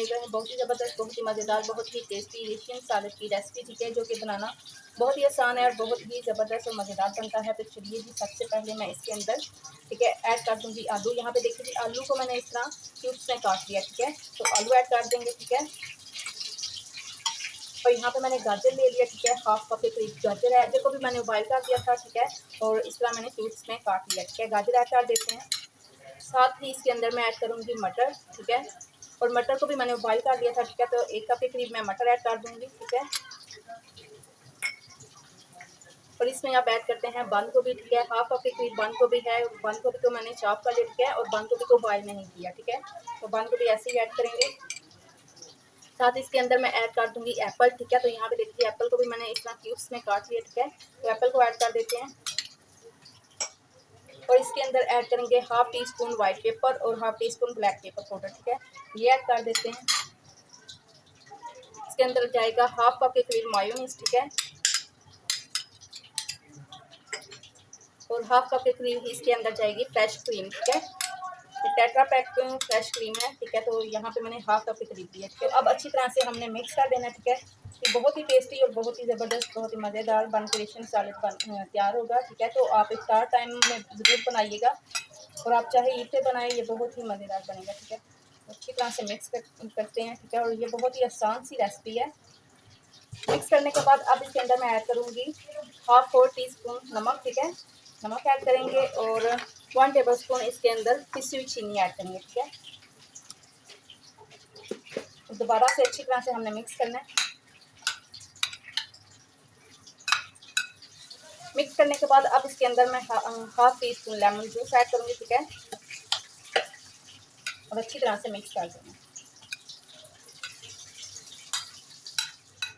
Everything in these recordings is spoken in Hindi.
गए हैं बहुत ही ज़बरदस्त, बहुत ही मज़ेदार, बहुत ही टेस्टी एशियन सैलेड की रेसिपी, ठीक है, जो कि बनाना बहुत ही आसान है और बहुत ही ज़बरदस्त और मज़ेदार बनता है। तो चलिए जी, सबसे पहले मैं इसके अंदर, ठीक है, ऐड कर दूँगी आलू। यहाँ पे देखिए जी, आलू को मैंने इस तरह क्यूब्स में काट लिया, ठीक है। तो आलू ऐड कर देंगे, ठीक है। और यहाँ पे मैंने गाजर ले लिया, ठीक है, हाफ कप के करीब गाजर है, गाजर को भी मैंने बॉइल कर दिया था, ठीक है। और इस तरह मैंने क्यूब्स में काट लिया, ठीक है। गाजर ऐड कर देते हैं। साथ ही इसके अंदर मैं ऐड करूँगी मटर, ठीक है। और मटर को भी मैंने बॉइल कर दिया था, ठीक है। तो 1 कप के करीब मैं मटर ऐड कर दूँगी, ठीक है। और इसमें आप ऐड करते हैं बंद गोभी, ठीक है। हाफ कप के करीब बंद गोभी है। बंद गोभी को मैंने चॉप कर लिया, ठीक है। और बंद गोभी को बॉइल नहीं किया, ठीक है। तो बंद गोभी ऐसे ही ऐड करेंगे। साथ ही इसके अंदर मैं ऐड कर दूँगी एप्पल, ठीक है। तो यहाँ पे देखिए एप्पल को भी मैंने इस तरह क्यूब्स में काट लिया, ठीक है। तो एप्पल को ऐड कर देते हैं। और इसके अंदर ऐड करेंगे half teaspoon white pepper और half teaspoon black pepper powder, ठीक है। ये ऐड कर देते हैं। इसके अंदर जाएगा हाफ कप के करीब मायोनीज, ठीक है। और हाफ कप के करीब ही इसके अंदर जाएगी फ्रेश क्रीम, ठीक है। टेट्रा पैक फ्रेश क्रीम है, ठीक है। तो यहाँ पे मैंने हाफ कप के करीब दिया, ठीक है। अब अच्छी तरह से हमने मिक्स कर देना, ठीक है। ये बहुत ही टेस्टी और बहुत ही ज़बरदस्त, बहुत ही मज़ेदार बनकर एशियन सैलेड तैयार होगा, ठीक है। तो आप इफ्तार टाइम में ज़रूर बनाइएगा और आप चाहे ईद पे बनाएं, ये बहुत ही मज़ेदार बनेगा, ठीक है। अच्छी तरह से मिक्स करते हैं, ठीक है। और ये बहुत ही आसान सी रेसिपी है। मिक्स करने के बाद अब इसके अंदर मैं ऐड करूँगी हाफ 4 टीस्पून नमक, ठीक है। नमक ऐड करेंगे और 1 टेबलस्पून इसके अंदर पिसी हुई चीनी ऐड करेंगे, ठीक है। दोबारा से अच्छी तरह से हमने मिक्स करना है। मिक्स करने के बाद अब इसके अंदर मैं half tea spoon lemon juice add करूँगी, ठीक है। और अच्छी तरह से मिक्स कर देना।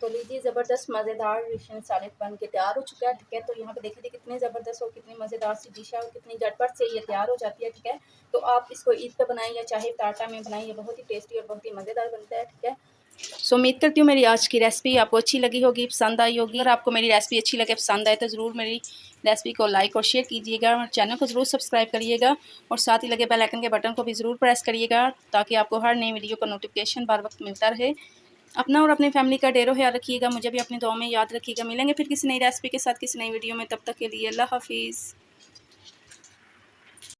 तो लीजिए, ज़बरदस्त मज़ेदार एशियन सैलेड बन के तैयार हो चुका है, ठीक है। तो यहाँ पे देखिए कितनी ज़बरदस्त और कितनी मज़ेदार सी डिश है और कितनी झटपट से ये तैयार हो जाती है, ठीक है। तो आप इसको ईद पे बनाएं या चाहे पराठा में बनाएं, ये बहुत ही टेस्टी और बहुत ही मज़ेदार बनता है, ठीक है। सो उम्मीद करती हूँ मेरी आज की रेसिपी आपको अच्छी लगी होगी, पसंद आई होगी। अगर आपको मेरी रेसिपी अच्छी लगे, पसंद आए, तो ज़रूर मेरी रेसिपी को लाइक और शेयर कीजिएगा और चैनल को ज़रूर सब्सक्राइब करिएगा और साथ ही लगे बेल आइकन के बटन को भी ज़रूर प्रेस करिएगा ताकि आपको हर नई वीडियो का नोटिफिकेशन बार वक्त मिलता रहे। अपना और अपनी फैमिली का ढेरों ख्याल रखिएगा, मुझे भी अपनी दुआ में याद रखिएगा। मिलेंगे फिर किसी नई रेसिपी के साथ किसी नई वीडियो में, तब तक के लिए अल्लाह हाफिज़।